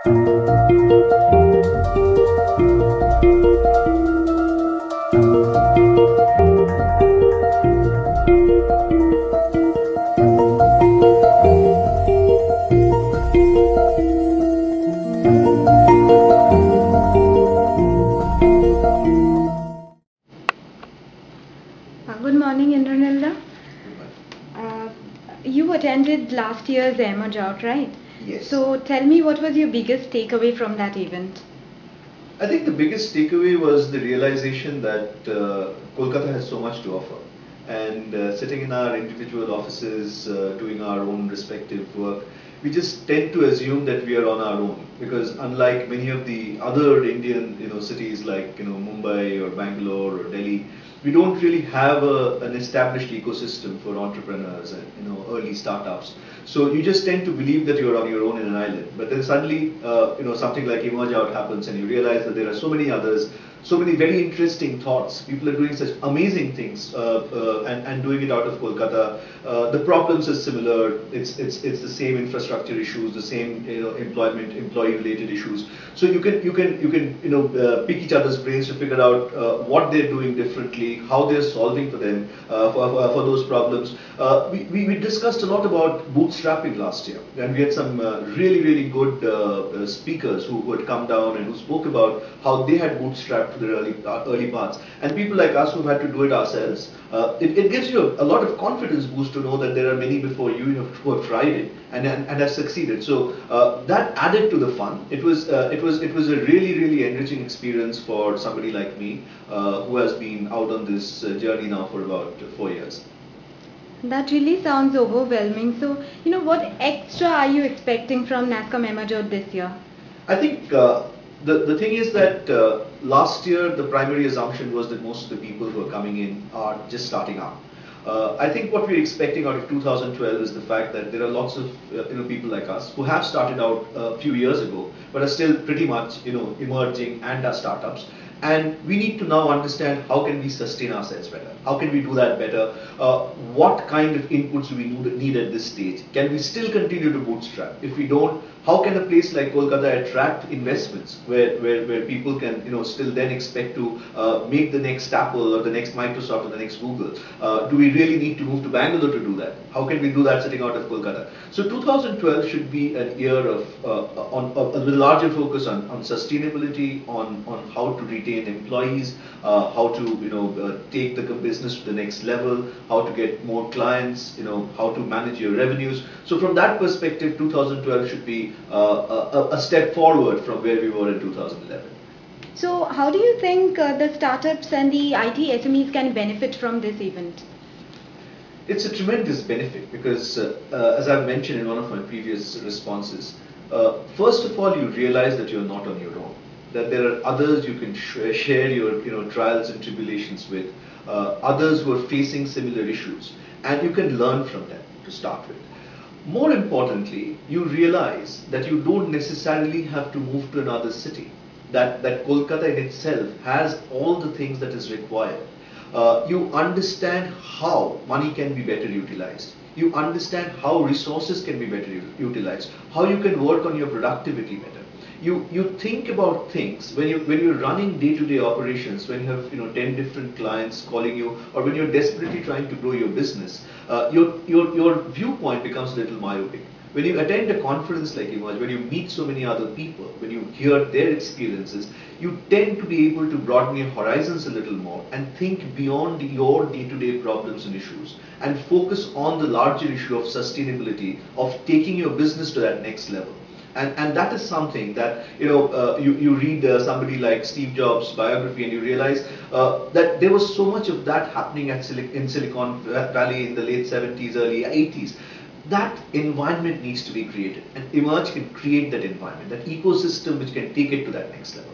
Good morning, Indranil. You attended last year's Emerge Out, right? Yes. So tell me, what was your biggest takeaway from that event? I think the biggest takeaway was the realization that Kolkata has so much to offer. And sitting in our individual offices, doing our own respective work, we just tend to assume that we are on our own, because unlike many of the other Indian cities like Mumbai or Bangalore or Delhi, we don't really have an established ecosystem for entrepreneurs and early startups. So you just tend to believe that you're on your own in an island. But then suddenly something like Emerge Out happens, and you realize that there are so many others, so many very interesting thoughts. People are doing such amazing things and doing it out of Kolkata. The problems are similar. It's the same infrastructure issues, the same employee related issues. So you can pick each other's brains to figure out what they're doing differently, how they're solving for them for those problems. We discussed a lot about bootstrapping last year, and we had some really good speakers who had come down and who spoke about how they had bootstrapped to the early parts. And people like us who've had to do it ourselves, it gives you a lot of confidence boost to know that there are many before you who have tried it and have succeeded. So that added to the fun. It was a really enriching experience for somebody like me who has been out on this journey now for about 4 years. That really sounds overwhelming. So, what extra are you expecting from NASSCOM Emerge Out this year? I think the thing is that last year the primary assumption was that most of the people who are coming in are just starting out. I think what we're expecting out of 2012 is the fact that there are lots of people like us who have started out a few years ago, but are still pretty much emerging and are startups. And we need to now understand how can we sustain ourselves better. How can we do that better? What kind of inputs do we need at this stage? Can we still continue to bootstrap? If we don't, how can a place like Kolkata attract investments where people can still then expect to make the next Apple or the next Microsoft or the next Google? Do we really need to move to Bangalore to do that? How can we do that sitting out of Kolkata? So 2012 should be an year of a larger focus on sustainability, on how to retain employees, how to take the business to the next level, how to get more clients, how to manage your revenues. So from that perspective, 2012 should be a step forward from where we were in 2011. So how do you think the startups and the IT SMEs can benefit from this event? It's a tremendous benefit because, as I've mentioned in one of my previous responses, first of all, you realize that you're not on your own, that there are others you can share your trials and tribulations with, others who are facing similar issues, and you can learn from them to start with. More importantly, you realize that you don't necessarily have to move to another city, that Kolkata in itself has all the things that is required. You understand how money can be better utilized. You understand how resources can be better utilized, how you can work on your productivity better. You think about things when you're running day-to-day operations, when you have 10 different clients calling you, or when you're desperately trying to grow your business, your viewpoint becomes a little myopic. When you attend a conference like Emerge, when you meet so many other people, when you hear their experiences, you tend to be able to broaden your horizons a little more and think beyond your day-to-day problems and issues and focus on the larger issue of sustainability, of taking your business to that next level. And that is something that you read somebody like Steve Jobs' biography and you realize that there was so much of that happening in Silicon Valley in the late 70s, early 80s. That environment needs to be created, and Emerge can create that environment, that ecosystem which can take it to that next level.